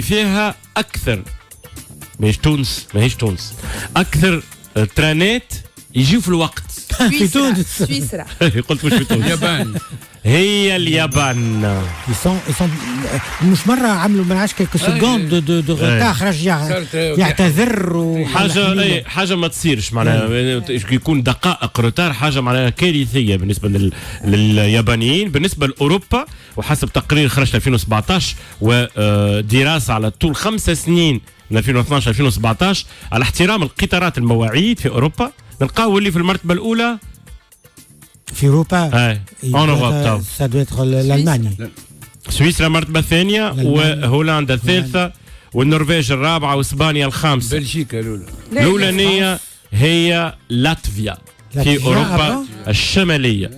فيها اكثر ماهيش تونس اكثر ترانات يجيو في الوقت في تونس سويسرا. قلت مش في تونس. اليابان هي اليابان. مش مرة عملوا من 10 كيلو سكوند دو غوتار خرج يعتذر حاجة ما تصيرش معناها يكون دقائق روتار، حاجة معناها كارثية بالنسبة لليابانيين. بالنسبة لأوروبا وحسب تقرير خرج في 2017 ودراسة على طول 5 سنين من 2012 2017 على احترام القطارات المواعيد في أوروبا، نلقاو اللي في المرتبة الأولى في اوروبا الالمانيا، سويسرا المرتبه الثانيه، وهولندا الثالثه، والنرويج الرابعه، واسبانيا الخامسه. بلجيكا الاولانيه هي لاتفيا في اوروبا الشماليه.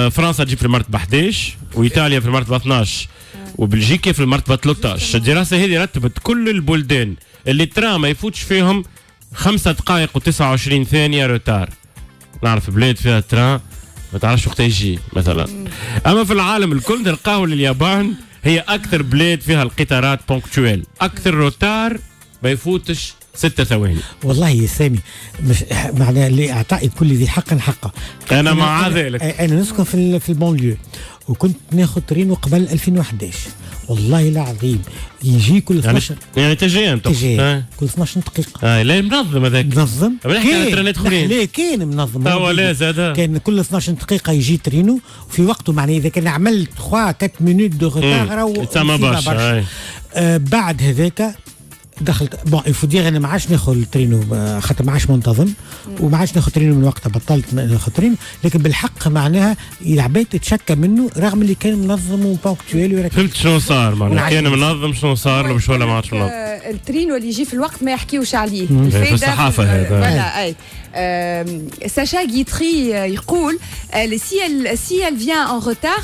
فرنسا تجي في المرتبه 11، وايطاليا في المرتبه 12، وبلجيكا في المرتبه 13. الدراسه هذه رتبت كل البلدان اللي ترى ما يفوتش فيهم 5 دقائق و29 ثانيه روتار. نعرف بلاد فيها تران ما تعرفش وقت يجي مثلا. اما في العالم الكل نلقاو اليابان هي اكثر بلاد فيها القطارات بونكتويل، اكثر روتار ما يفوتش 6 ثواني. والله يا سامي مش معناها اللي اعطائي كل ذي حق حقه. انا مع ذلك. انا نسكن في البونليو، وكنت ناخذ ترينو قبل 2011 والله العظيم يجي كل 12 يعني تجي كل 12 دقيقه. لا منظم هذاك، منظم لا كان منظم. لا زاد كان كل 12 دقيقه يجي ترينو في وقته، معناها اذا كان عملت 3 4 مينوت دو روتار تسمى برشا. بعد هذاك دخلت يفو دير انا ما عادش ناخذ الترينو خاطر ما عادش منتظم، وما عادش ناخذ ترينو من وقتها، بطلت ناخذ ترينو. لكن بالحق معناها العباد تتشكى منه رغم اللي كان منظم وبونكتويل. فهمت شنو صار معناها كان منظم، شنو صار له مش ولا ما عادش منظم. الترينو اللي يجي في الوقت ما يحكيوش عليه في الصحافه هذا. ساشا غيتري يقول si elle vient en retard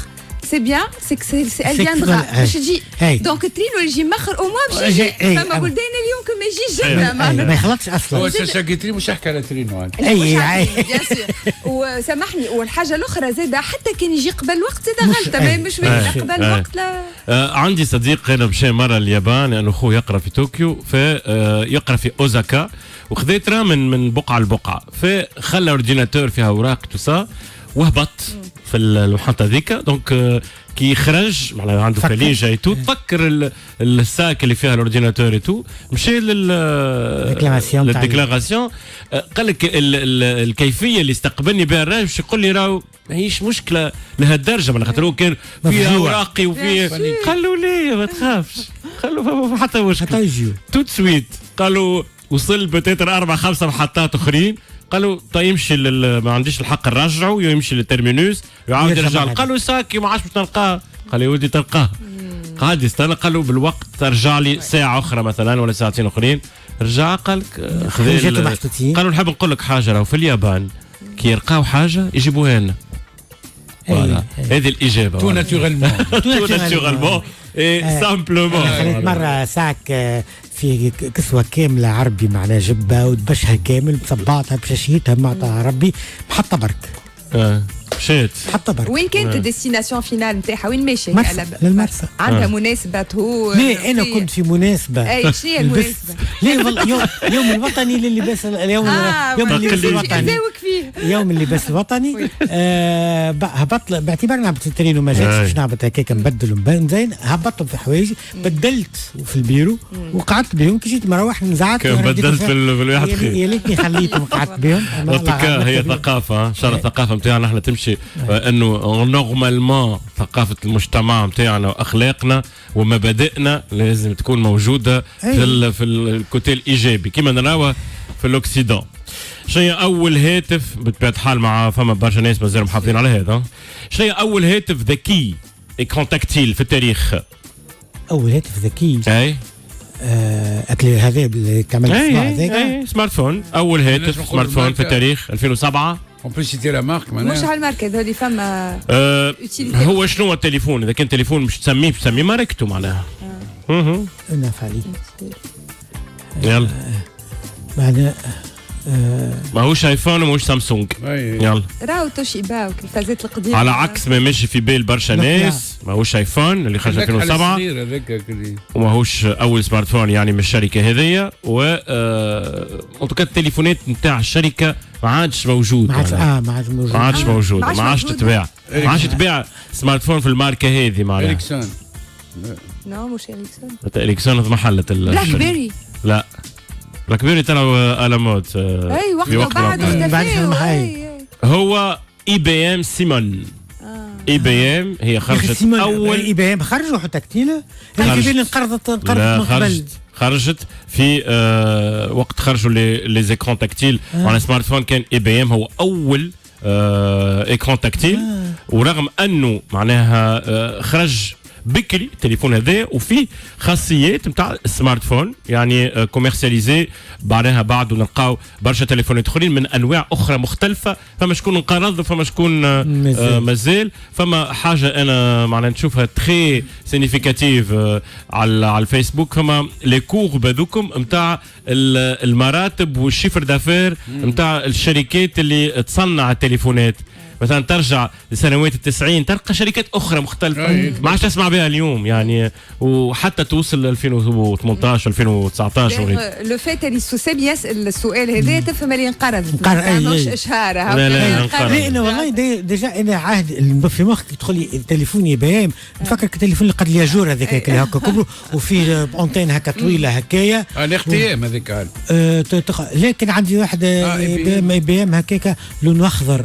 c'est bien, c'est qu'elle viendra. باش تجي دونك الترينو اللي يجي مخر او موان باش يجي. فما بلدان اليوم كما يجي جنة ما يخلطش اصلا. هو ساشا غيتري مش يحكي على ترينو هذا. بيان سور. وسامحني والحاجه الاخرى زاده حتى كان يجي قبل الوقت زاده غلطه، ما مش قبل الوقت. لا عندي صديق انا مشى مره اليابان لانه اخوه يقرا في طوكيو، يقرا في اوزاكا، وخذيت من بقعه لبقعه، فخلى اورديناتور فيها اوراق توسا وهبط في المحطه ذيك. دونك كي خرج معناها عنده فاليجه ايتو، تفكر الساك اللي فيها الاورديناتور ايتو، مشى للديكلاراسيون. قال لك الكيفيه اللي استقبلني بها الراجل باش يقول لي راهو ماهيش مشكله لهالدرجه، من خاطر هو كان فيها اوراقي وفيه. قالوا لي ما تخافش، قالوا حتى مشكله تو سويت. قالوا وصل بتاتر 4 5 محطات اخرين، قالوا طيب يمشي ما عنديش الحق نرجعه، ويمشي للترمينوس ويعاود يرجع. قالوا ساكي ما عادش باش نلقاه. قال يا ولدي تلقاه، قاعد يستنى. قالوا بالوقت ترجع لي ساعه اخرى مثلا ولا ساعتين اخرين. رجع قال لك قالوا نحب نقول لك حاجه، راهو في اليابان كي يلقاو حاجه يجيبوها لنا. فوالا هذه الاجابه. تو ناتورالمون سامبلومون. خليت مره ساك في كسوة كاملة عربي معناها جبة ودبشها كامل بصباطها بشاشيتها معطاها ربي محطة برك. مشيت محطة برك. وين كانت الديستيناسيون فينال نتاعها؟ وين ماشية؟ للمرسى. عندها مناسبة هو؟ لا أنا كنت في مناسبة. أي شنو هي المناسبة؟ لا والله يوم الوطني للباس اليوم اللباس الوطني. يوم اللباس الوطني. هبط باعتبار نهبط الترين وما جاتش باش نهبط هكاك نبدل ونبان زين، هبطت في حوايجي بدلت في البيرو وقعدت بهم. كي جيت مروح نزعت بدلت في الواحد. يا ليتني خليتهم وقعدت بهم. هي ثقافة ان شاء الله الثقافة نتاعنا احنا تمشي انه نورمالمون ثقافة المجتمع نتاعنا واخلاقنا ومبادئنا لازم تكون موجودة في الكوتي الايجابي كما نراوها في الاوكسيدون. شنو اول هاتف بطبيعة الحال مع فما برشا ناس مازالوا محافظين على هذا، شنو اول هاتف ذكي ايكران تاكتيل في التاريخ؟ اول هاتف ذكي اي اكلي هذا اللي تعمل هذاك سمارت فون. اول هاتف سمارت فون في التاريخ 2007. اون بو سيتي لا مارك مش على الماركه هذول فما هو شنو هو التليفون؟ اذا كان تليفون مش تسميه ماركته معناها. نافع عليك. يلا بعد ماهوش ايفون وماهوش سامسونج. يلا راهو توشيبا والتلفازات القديمه على عكس ما ماشي في بال برشا ناس. ماهوش ايفون اللي خرج 2007 وماهوش اول سمارت فون يعني من الشركه هذيا. و التليفونات نتاع الشركه ما عادش موجود. ما عادش موجود. ما عادش تتباع. ما عادش تتباع سمارت فون في الماركه هذه معناها. إريكسون. لا مش إريكسون. إريكسون محلت بلاك بيري. لا بلاك بيري ترى على مود. اي وقت بعد اختفى. هو اي بي ام سيمون. اي بي ام هي خرجت اول. اي بي ام خرجوا حتى كتيله. في بالي انقرضت من قبل. خرجت في وقت خرجوا لي زيكرون تاكتيل على سمارت فون. كان اي بي ام هو اول ايكران تاكتيل. ورغم انه معناها خرج بكري التليفون هذا وفيه خاصيات نتاع السمارت فون يعني كوميرسياليزي. بعدها بعد نلقاو برشا تليفونات اخرين من انواع اخرى مختلفه. فما شكون انقرض وفما شكون مازال. فما حاجه انا معناها نشوفها تري سينيفيكاتيف على الفيسبوك. فما لي كورب هذوكم نتاع المراتب والشيفر دافير نتاع الشركات اللي تصنع التليفونات. مثلا ترجع لسنوات ال90 تلقى شركات اخرى مختلفه ما عادش تسمع بها اليوم يعني. وحتى توصل ل 2018 2019. لو فات اللي سوسيب يسال السؤال هذا تفهم اللي انقرضت مش اشهارها. لا انا والله ديجا انا عهد في مخك تدخل لي تليفوني بيام نفكر التليفون اللي قد لي جور هذاك اللي هكا كبروا وفيه اونتين هكا طويله هكايا. الاختيام هذاك. لكن عندي واحد بي ام هكاك لونه اخضر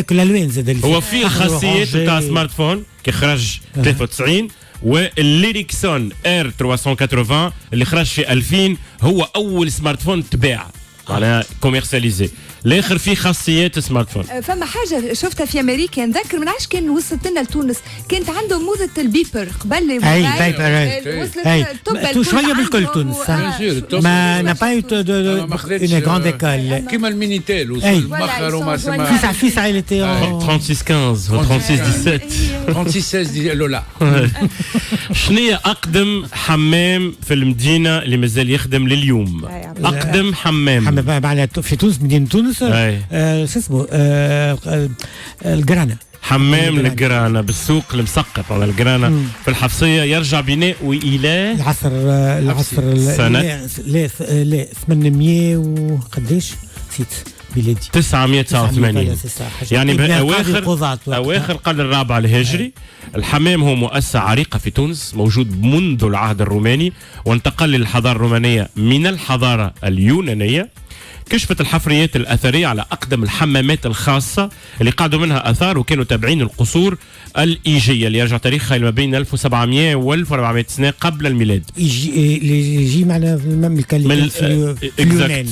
الالوان زاد. هو في خاصيات نتاع سمارت فون كي خرج 93. والإريكسون ار 380 اللي خرج في 2000 هو اول سمارت فون تباع معناها كوميرسياليزي. الاخر فيه خاصيات سمارت فون. فما حاجه شفتها في امريكا نذكر من عاش كان وصلت لنا لتونس. كانت عندهم موضه البيبر قبل وصلت شويه بالكل تونس. ما نبايو اون غراند ايكول كيما المينيتيل وصل مخر وما سمع فيس عائلتي 3615 و 3617 3616 لا. شنو اقدم حمام في المدينه اللي مازال يخدم لليوم؟ اقدم حمام في تونس مدينه تونس شو اسمه الجرانا. حمام الجرانا بالسوق المسقط على الجرانا في الحفصيه. يرجع بناؤه الى العصر سنه لا 800 وقديش نسيت بلادي 989 يعني اواخر القرن الرابع الهجري. الحمام هو مؤسسة عريقة في تونس موجود منذ العهد الروماني وانتقل للحضارة الرومانية من الحضارة اليونانية. كشفت الحفريات الأثرية على أقدم الحمامات الخاصة اللي قعدوا منها أثار وكانوا تابعين القصور الإيجية اللي يرجع تاريخها ما بين 1700 و 1400 سنة قبل الميلاد. يجي معنا في المملكة في اليونان.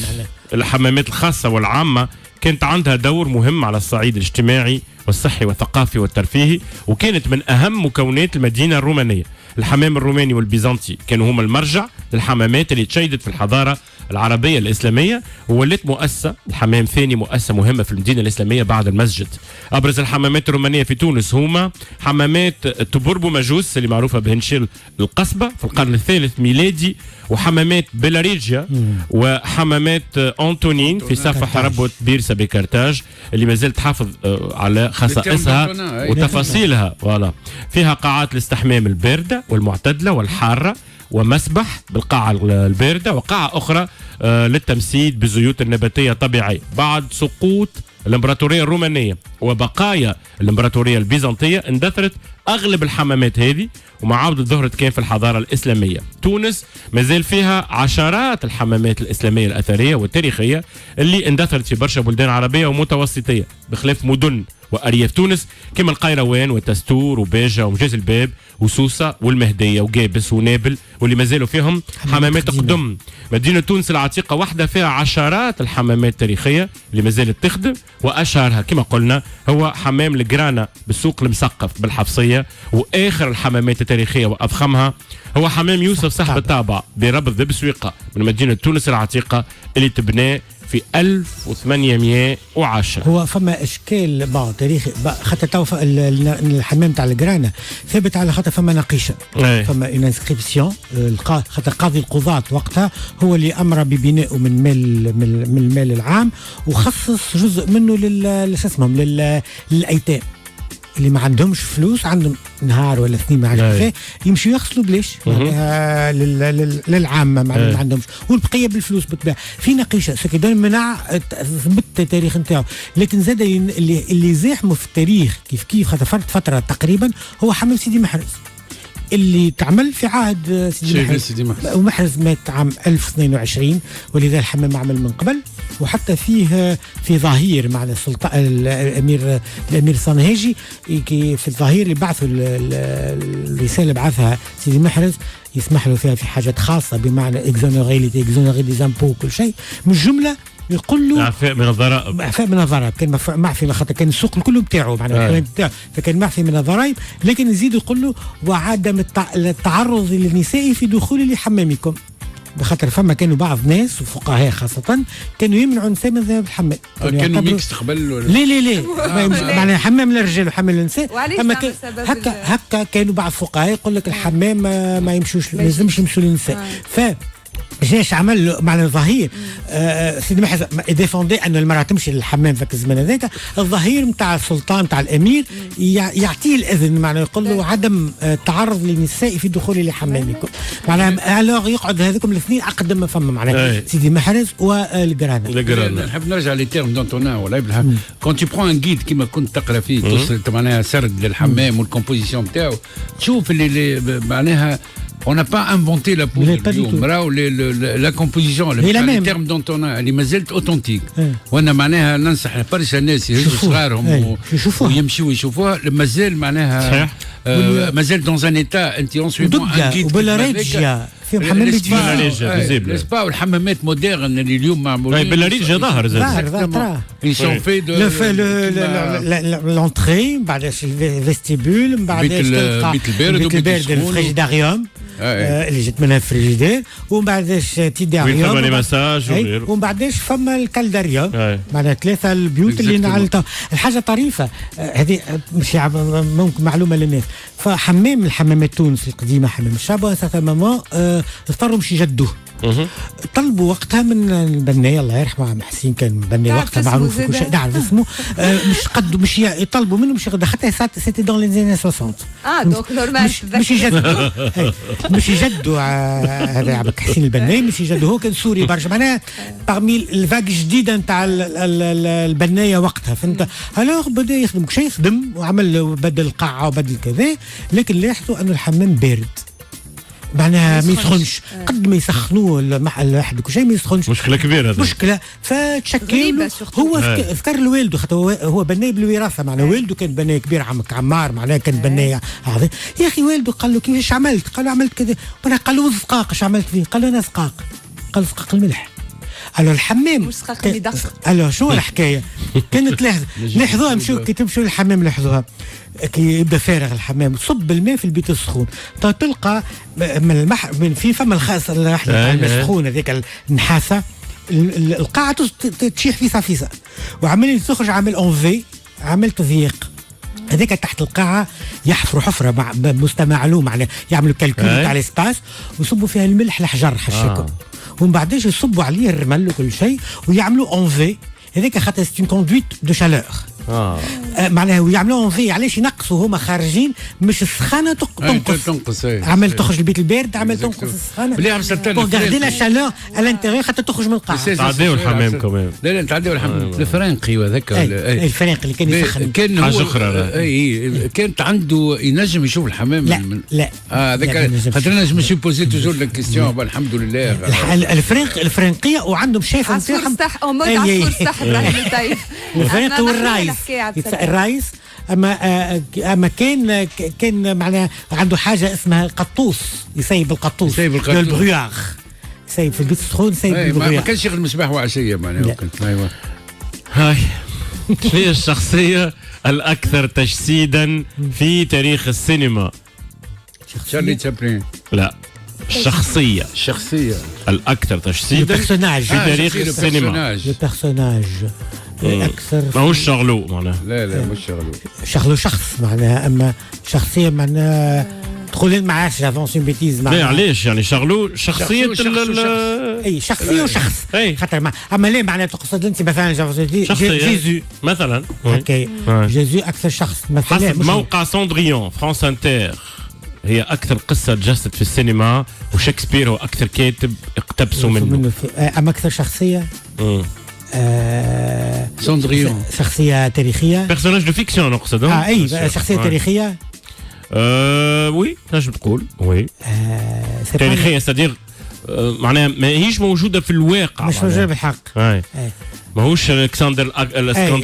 الحمامات الخاصة والعامة كانت عندها دور مهم على الصعيد الاجتماعي والصحي والثقافي والترفيهي وكانت من أهم مكونات المدينة الرومانية. الحمام الروماني والبيزنطي كانوا هما المرجع للحمامات اللي تشيدت في الحضارة العربية الإسلامية وولت مؤسسة الحمام ثاني مؤسسة مهمة في المدينة الإسلامية بعد المسجد. أبرز الحمامات الرومانية في تونس هما حمامات تبوربو ماجوس اللي معروفة بهنشيل القصبة في القرن الثالث ميلادي وحمامات بلاريجيا وحمامات أنطونين في سفح ربوة بيرسا بكرتاج اللي ما زالت تحافظ على خصائصها وتفاصيلها. فيها قاعات الاستحمام الباردة والمعتدلة والحارة ومسبح بالقاعة الباردة وقاعة أخرى للتمسيد بالزيوت النباتية الطبيعية. بعد سقوط الإمبراطورية الرومانية وبقايا الإمبراطورية البيزنطية اندثرت أغلب الحمامات هذه ومع عودة ظهرت كان في الحضارة الإسلامية. تونس مازال فيها عشرات الحمامات الإسلامية الأثرية والتاريخية اللي اندثرت في برشا بلدان عربية ومتوسطية بخلاف مدن وأرياف تونس كما القيروان والتستور وباجة ومجاز الباب وسوسة والمهدية وجابس ونابل واللي مازالوا فيهم حمامات قدم. مدينة تونس العتيقة واحدة فيها عشرات الحمامات التاريخية اللي مازالت تخدم وأشهرها كما قلنا هو حمام الجرانا بالسوق المسقف بالحفصية. وآخر الحمامات التاريخية وأضخمها هو حمام يوسف صاحب الطابع بربض بسويقة من مدينة تونس العتيقة اللي تبناه في 1810. هو فما اشكال تاريخي خاطر تو الحمام تاع الجرانا ثابت على خاطر فما نقيشه. فما انسكريبسيون خاطر قاضي القضاة وقتها هو اللي امر ببنائه من المال العام، وخصص جزء منه للايتام اللي ما عندهمش فلوس، عندهم نهار ولا اثنين ما عندهمش يمشوا يغسلوا بلاش معناها للعامه ما عندهمش، والبقيه بالفلوس بتباع في نقيشه. سكيدون منع ثبت التاريخ نتاعو، لكن زاد اللي زاحموا في التاريخ كيف خاطر فتره تقريبا هو حمام سيدي محرز اللي تعمل في عهد سيدي محرز، ومحرز مات عام 1022 ولذا الحمام عمل من قبل. وحتى فيه في ظهير مع السلطان الامير صنهاجي في الظهير اللي بعثوا الرساله بعثها سيدي محرز يسمح له فيها في حاجات خاصه بمعنى اكزونوري دي زامبو كل شيء من الجمله يقول له اعفاء من الضرائب. اعفاء من الضرائب كان معفي خاطر كان السوق كله بتاعه معناها فكان معفي من الضرائب، لكن يزيد يقول له وعدم التعرض للنساء في دخول لحمامكم، بخاطر فما كانوا بعض ناس وفقهاء خاصة كانوا يمنعوا النساء من الذهاب الحمام. كانوا ميكس قبل لا معناها حمام للرجال وحمام للنساء. اما هكا كانوا بعض الفقهاء يقول لك الحمام ما يمشوش، ما لازمش يمشوا للنساء. جاش عمل له معنى الظهير سيدي محرز ديفوندي ان المراه تمشي للحمام في الزمان هذاك. الظهير نتاع السلطان نتاع الامير يعطيه الاذن معناه يقول له عدم التعرض للنساء في دخول لحمامكم معناها الوغ يقعد هذوكم الاثنين اقدم ما فما معناها سيدي محرز والجرانا. نحب نرجع لي تيرم دونتونا ولا كون تي برون ان جيد كيما كنت تقرا فيه معناها سرد للحمام والكومبوزيسيون نتاعو تشوف اللي معناها on n'a pas inventé la poudre la composition les termes d'Antonin اللي ما زالت اوتنتيك. وانا معناها ننصح برشا ناس يهزوا صغارهم ويمشيوا يشوفوها مازال معناها مازال دون ان ايتا انت اون سويفون ان جيد وبلاريجيا في محمد السبا والحمامات مودرن اللي اليوم معمولين بلاريجيا ظهر زاد ils sont faits de l'entrée بعدش الفيستيبول بعدش بيت البارد الفريجيداريوم اللي جت منها الفريجيدير، ومن بعدش تيداريوم وين فما مساج وغيره، ومن بعدش فما الكالداريوم معناها ثلاثه البيوت اللي نعلتها. الحاجه طريفه هذه مش ممكن معلومه للناس، فحمام الحمامات تونس القديمه حمام الشابه ساعه ماما اضطروا مش يجدوه. طلبوا وقتها من البناي الله يرحمه عم حسين كان بناي وقتها معروف وكل شيء نعرف اسمه مش قدوا مش يطلبوا منه مش يقدر حتى سيتي دون لي زاني 60 دونك نورمال مش يجدوا هذا عبد حسين البناي مش يجدوا. هو كان سوري برشا معناها باغمي الفاق الجديده نتاع البنايه وقتها فهمت. الوغ بدا يخدم كل شيء يخدم وعمل بدل قاعه وبدل كذا، لكن لاحظوا انه الحمام بارد معناها ما يسخنش قد ما يسخنوه المحل واحد كل شيء ما يسخنش. مشكله كبيره هذه مشكله. فتشكل هو ذكر لوالده خاطر هو بناي بالوراثه معناها والده كان بناي كبير عمك عمار معناها كان بناي عظيم. يا اخي والده قال له كيفاش عملت؟ قال له عملت كذا. قال له زقاق اش عملت فيه؟ قال له انا زقاق. قال له زقاق الملح. قالوا الحمام قالوا شو الحكايه كانت لاحظوها مشوا كي تمشوا للحمام لاحظوها كي يبدا فارغ الحمام تصب الماء في البيت السخون تلقى من في فم الخاص السخون هذيك النحاسه القاعه تشيح فيسا فيسا وعمل تخرج عامل اونفي عمل تضييق هذيك تحت القاعه يحفروا حفره معلوم معناها يعملوا كالكول تاع الاسباس ويصبوا فيها الملح الحجر حشكم ومن بعدش يصبوا عليه الرمل وكل شيء ويعملوا اونفي هذيك خاطر سي اون كوندويت دو شالور معناها ويعملوا اونفي علاش ينقصوا هما خارجين مش السخانه تنقص عمل تخرج البيت البارد عمل تنقص السخانه بور غاردي لا شالور الانتيريور حتى تخرج من القاعه تعديوا الحمام كمان لا تعديوا الحمام الفرنقي وهذاك الفرنقي اللي كان يسخن كان حاجه اخرى كانت عنده ينجم يشوف الحمام لا هذاك خاطر انا جو سي بوزي توجور لا كيستيون الحمد لله الفرنقيه وعندهم شايف نتاعهم عصفور صح ابراهيم الطيف الفرنقي والرايس الرايس اما كان معناها عنده حاجه اسمها القطوس يسيب القطوس البروياغ يسيب في البيت السخون يسيب البروياغ ما كانش يخدم صباح وعشيه معناها ايوه هاي هي الشخصيه الاكثر تجسيدا في تاريخ السينما شارلي تشابلين لا الشخصية الأكثر تجسيدا في تاريخ السينما. البرسوناج أكثر ماهوش شغلو معناها. لا مش شغلو شخص معناها، أما شخصية معناها تقول ما عادش افونس بيتيز معناها. لا علاش يعني شغلو شخصية اي شخصية وشخص خاطر اما ليه معناها تقصد انت مثلا جيزو مثلا اوكي جيزو اكثر شخص مثلا حسب موقع ساندريون فرانس انتر هي أكثر قصة تجسد في السينما، وشكسبير هو أكثر كاتب اقتبسوا منه. أما أكثر شخصية ساندريون شخصية تاريخية، بيرسوناج دو فيكسيون نقصد. أي شخصية تاريخية. وي نجم تقول وي تاريخية صديق معناها ما هيش موجودة في الواقع، مش موجودة بالحق. ماهوش الاسكندر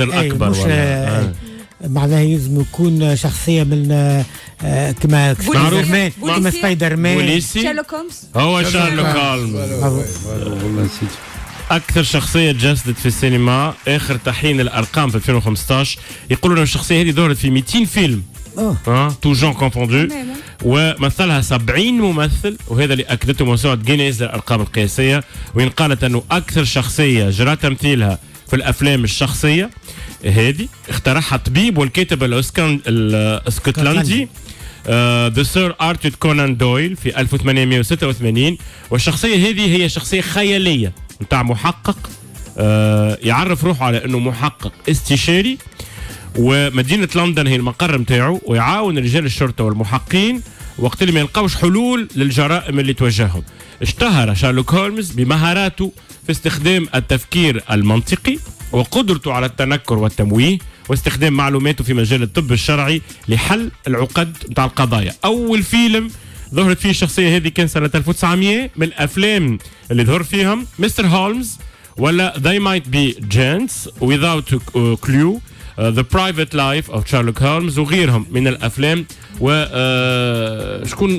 الأكبر ولا معناها لازم يكون شخصية من كما سبايدر مان شارلوك هولمز. هو شارلوك هولمز أكثر شخصية تجسدت في السينما. آخر تحيين الأرقام في 2015 يقولون أن الشخصية هذه ظهرت في 200 فيلم تو جون كونفوندو، ومثلها 70 ممثل، وهذا اللي أكدته موسوعة جينيز للأرقام القياسية، وإن قالت أنه أكثر شخصية جرى تمثيلها في الأفلام الشخصية هذه اخترعها طبيب والكاتب الاسكتلندي ذا سير آرثر كونان دويل في 1886. والشخصية هذه هي شخصية خيالية نتاع محقق يعرف روحه على أنه محقق استشاري، ومدينة لندن هي المقر متاعه، ويعاون رجال الشرطة والمحققين وقت اللي ما يلقاوش حلول للجرائم اللي تواجههم. اشتهر شارلوك هولمز بمهاراته في استخدام التفكير المنطقي وقدرته على التنكر والتمويه، واستخدام معلوماته في مجال الطب الشرعي لحل العقد نتاع القضايا. أول فيلم ظهرت فيه الشخصية هذه كان سنة 1900. من الأفلام اللي ظهر فيهم مستر هولمز ولا They Might Be Gents, Without Clue, The Private Life of Sherlock Holmes وغيرهم من الافلام. و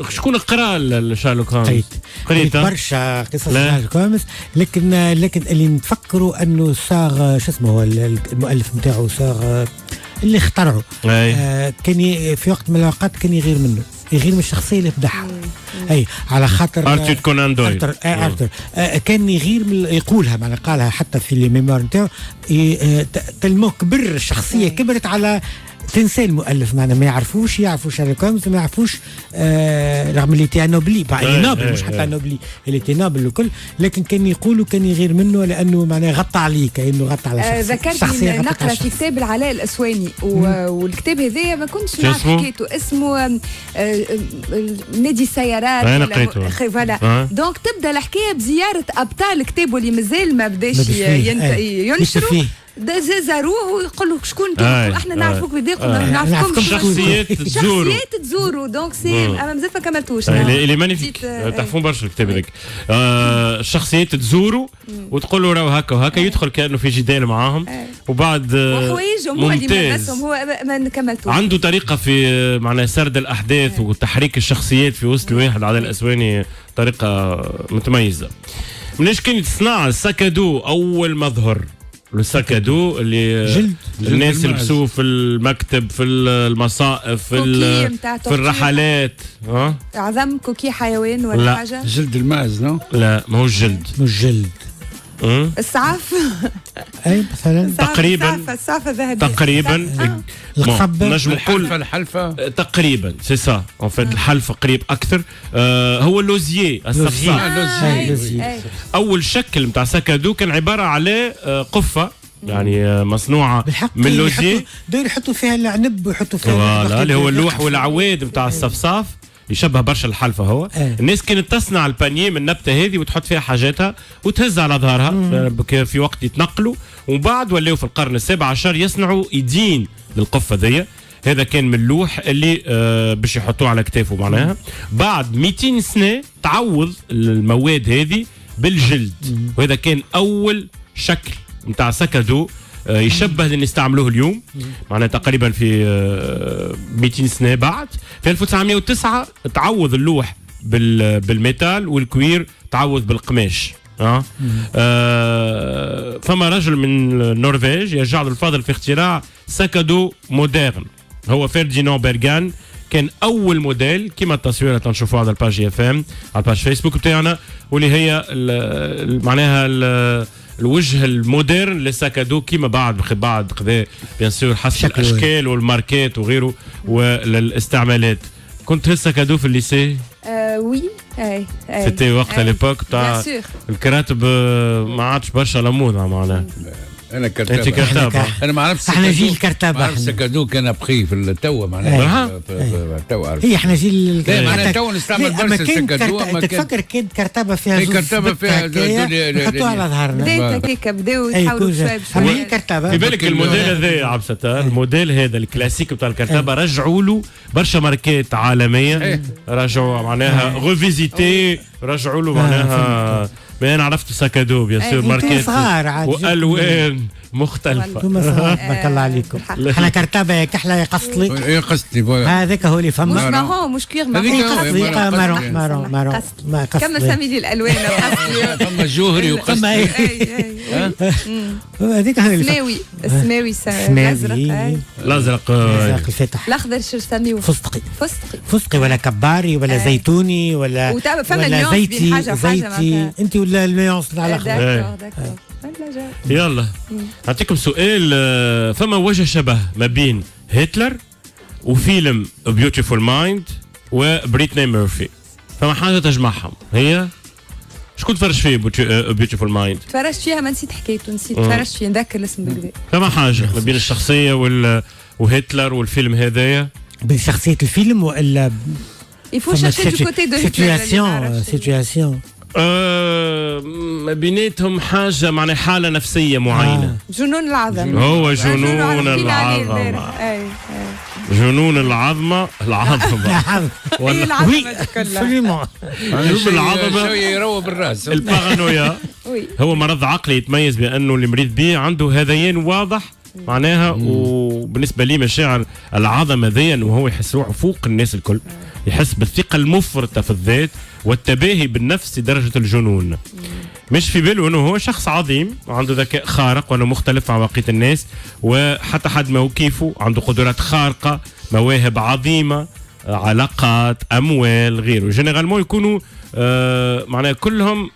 شكون قرا شارلوك هولمز؟ قريت برشا قصص شارلوك هولمز، لكن اللي نتفكروا انه صار شو اسمه هو المؤلف نتاعو صار اللي اخترعه كان في وقت من الاوقات كان يغير من الشخصيه اللي بدعها. اي على خاطر ارثر كونان دويل ارثر كان يغير من يقولها معناها قالها حتى في لي ميموار نتاعو تلمو كبر الشخصيه كبرت على تنسى المؤلف معنا ما يعرفوا شارلوك هولمز ما يعرفوش رغم اللي تي نوبلي نوبل مش حتى نوبلي اللي تي نوبل الكل، لكن كان يقولوا كان يغير منه لانه معناه غطى عليه كانه غطى على ذكرتني نقرا في كتاب العلاء الاسواني والكتاب هذايا ما كنتش نعرف حكايته، اسمه نادي السيارات. انا قريته فوالا دونك تبدا الحكايه بزياره ابطال كتابه اللي مازال ما بداش ينشروا زاروه ويقول له شكون انتم احنا نعرفوك بداق نعرفكم شخصيات تزوروا دونك سي انا مازال ما كملتوش اللي مانيفيك تعرفون برشا الكتاب هذاك الشخصيات تزوروا وتقول له راهو هكا وهكا يدخل كانه في جدال معاهم وبعد وحوايجهم هو اللي مدرسهم هو ما كملتوش. عنده طريقه في معناها سرد الاحداث وتحريك الشخصيات في وسط الواحد على الاسواني طريقه متميزه. مناش كانت صناعه السكادو اول ما ظهر السكادو اللي جلد الناس يلبسوه في المكتب في المصائف في الرحلات عظم كوكي حيوان ولا لا. حاجه جلد الماعز لا ما هو الجلد السعاف اي مثلا السعاف الذهبي تقريبا الخب نجم نقول الحلفه تقريبا سي سا اون فيت الحلفه قريب اكثر. هو اللوزيي الصفصاف. اول شكل نتاع سكادو كان عباره على قفه يعني مصنوعه من اللوزيي داير يحطوا فيها العنب ويحطوا فيها اللي هو اللوح والعواد نتاع الصفصاف يشبه برشا الحلفة هو. الناس كانت تصنع البانيه من النبتة هذه وتحط فيها حاجاتها وتهز على ظهرها في وقت يتنقلوا، وبعد ولاو في القرن السابع عشر يصنعوا ايدين للقفة ذي. هذا كان من اللوح اللي باش يحطوه على كتافه معناها. بعد 200 سنة تعوض المواد هذه بالجلد، وهذا كان أول شكل متاع سكادو يشبه اللي نستعملوه اليوم معناها تقريبا في 200 سنة. بعد في 1909 تعوض اللوح بالميتال والكوير تعوض بالقماش. فما رجل من النرويج يجعل الفاضل في اختراع سكادو مودرن هو فرديناند بيرغان، كان اول موديل كيما التصويره تنشوفوها على الباج اف ام على الباج فيسبوك بتاعنا، واللي هي معناها الوجه المودرن للساكادو كيما بعد كذا بيان سور حسب الاشكال والماركات وغيره وللاستعمالات. كنت هسه كادو في الليسي؟ وي سيتي وقت ليبوك تاع الكراتب ما عادش برشا لموضه معناها. انا كرتابه انا ما عرفتش احنا جيل كرتابه. ما عرفتش كادو كان ابخي في التوا معناها التوا هي احنا جيل معناها التوا نستعمل برشا الكادو. تفكر كان كرتابه فيها كرتابه فيها نحطوها على ظهرنا بدات هكاك بداو يحاولوا شوي بشوي كرتابه. في بالك الموديل هذا عبد الستار، الموديل هذا الكلاسيك بتاع الكرتابه رجعوا له برشا ماركات عالميه، رجعوا معناها ريفيزيتي، رجعوا له معناها ما انا عرفت ساكادو بيان سور ماركات والوان مختلفه. انتم صغار بارك الله عليكم. احنا كرتابه يا كحله يا قصلي يا قصلي هذاك هو اللي فما مش مارون مش كلير مارون ما قصلي كم نسمي لي الالوان قصلي فما جوهري وقصلي هذيك هو اللي سماوي الازرق الازرق الفاتح الاخضر شو نسميوه فستقي ولا كباري ولا زيتوني ولا زيتي انت ولا الميونس على الاخضر. يلا نعطيكم سؤال. فما وجه شبه ما بين هتلر وفيلم بيوتيفول مايند وبريتني ميرفي؟ فما حاجه تجمعهم هي شكون تفرج فيه بيوتيفول مايند؟ تفرجت فيها ما نسيت حكايته، نسيت تفرجت فيه نذكر الاسم بالكدا. فما حاجه ما بين الشخصيه وهتلر والفيلم هذايا؟ بين شخصيه الفيلم ولا il faut chercher du côté de situation ما بيناتهم حاجة معناها حالة نفسية معينة. جنون العظمة هو جنون العظمة. جنون العظمة وي العظمة شوية يروى بالراس. البارانويا هو مرض عقلي يتميز بأنه المريض به عنده هذيان واضح معناها، وبالنسبة لي مشاعر العظمة ذي أنه هو يحس روحه فوق الناس الكل، يحس بالثقة المفرطة في الذات والتباهي بالنفس لدرجة الجنون. مش في باله أنه هو شخص عظيم عنده ذكاء خارق وأنه مختلف عن بقية الناس، وحتى حد ما هو كيفه عنده قدرات خارقة، مواهب عظيمة، علاقات، أموال، غيره. جنرالمون يكونوا معناها كلهم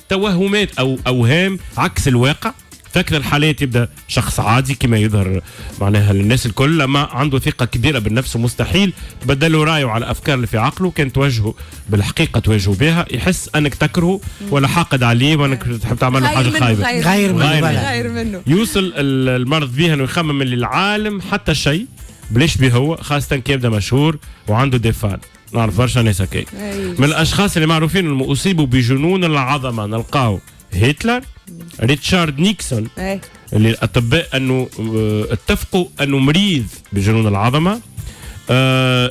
توهمات أو أوهام عكس الواقع. في أكثر الحالات يبدأ شخص عادي كما يظهر معناها للناس الكل، لما عنده ثقة كبيرة بالنفس ومستحيل تبدلوا رايه على الأفكار اللي في عقله كان تواجهه بالحقيقة تواجهه بها، يحس أنك تكرهه ولا حاقد عليه وأنك تحب تعمل له حاجة خايبة غير منه. يوصل المرض بها أنه يخمم من العالم حتى الشيء بليش به هو، خاصة كي يبدأ مشهور وعنده ديفان. نعرف برشا ناس هكاك. من الأشخاص اللي معروفين أنهم أصيبوا بجنون العظمة نلقاو هتلر، ريتشارد نيكسون اللي الأطباء أنه اتفقوا أنه مريض بجنون العظمة،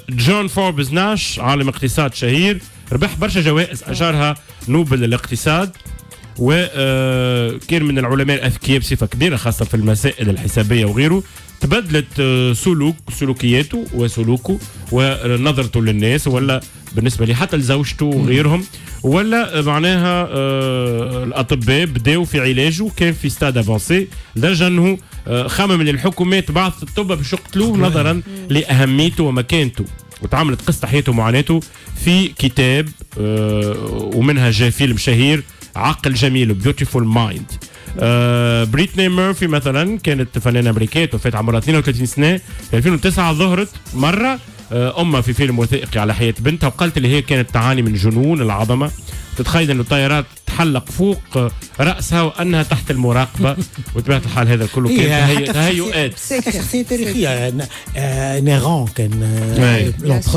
جون فوربس ناش عالم اقتصاد شهير ربح برشا جوائز أشهرها نوبل للاقتصاد، وكان من العلماء الأذكياء بصفة كبيرة خاصة في المسائل الحسابية وغيره. تبدلت سلوكياته وسلوكه ونظرته للناس، ولا بالنسبة لي حتى لزوجته وغيرهم، ولا معناها الأطباء بداوا في علاجه كان في ستاد افانسي لدرجة أنه خمم من الحكومات بعض الطب باش يقتلوه نظرا لأهميته ومكانته، وتعاملت قصة حياته ومعاناته في كتاب ومنها جاء فيلم شهير عقل جميل بيوتيفول مايند. بريتني ميرفي مثلا كانت فنانة أمريكية توفت عمرها 32 سنة في 2009. ظهرت مرة أمها في فيلم وثائقي على حياة بنتها وقالت اللي هي كانت تعاني من جنون العظمة، تتخيل أن الطائرات تحلق فوق رأسها وأنها تحت المراقبة وطبيعة الحال هذا كله كان تهيؤات. شخصية تاريخية نيرون كان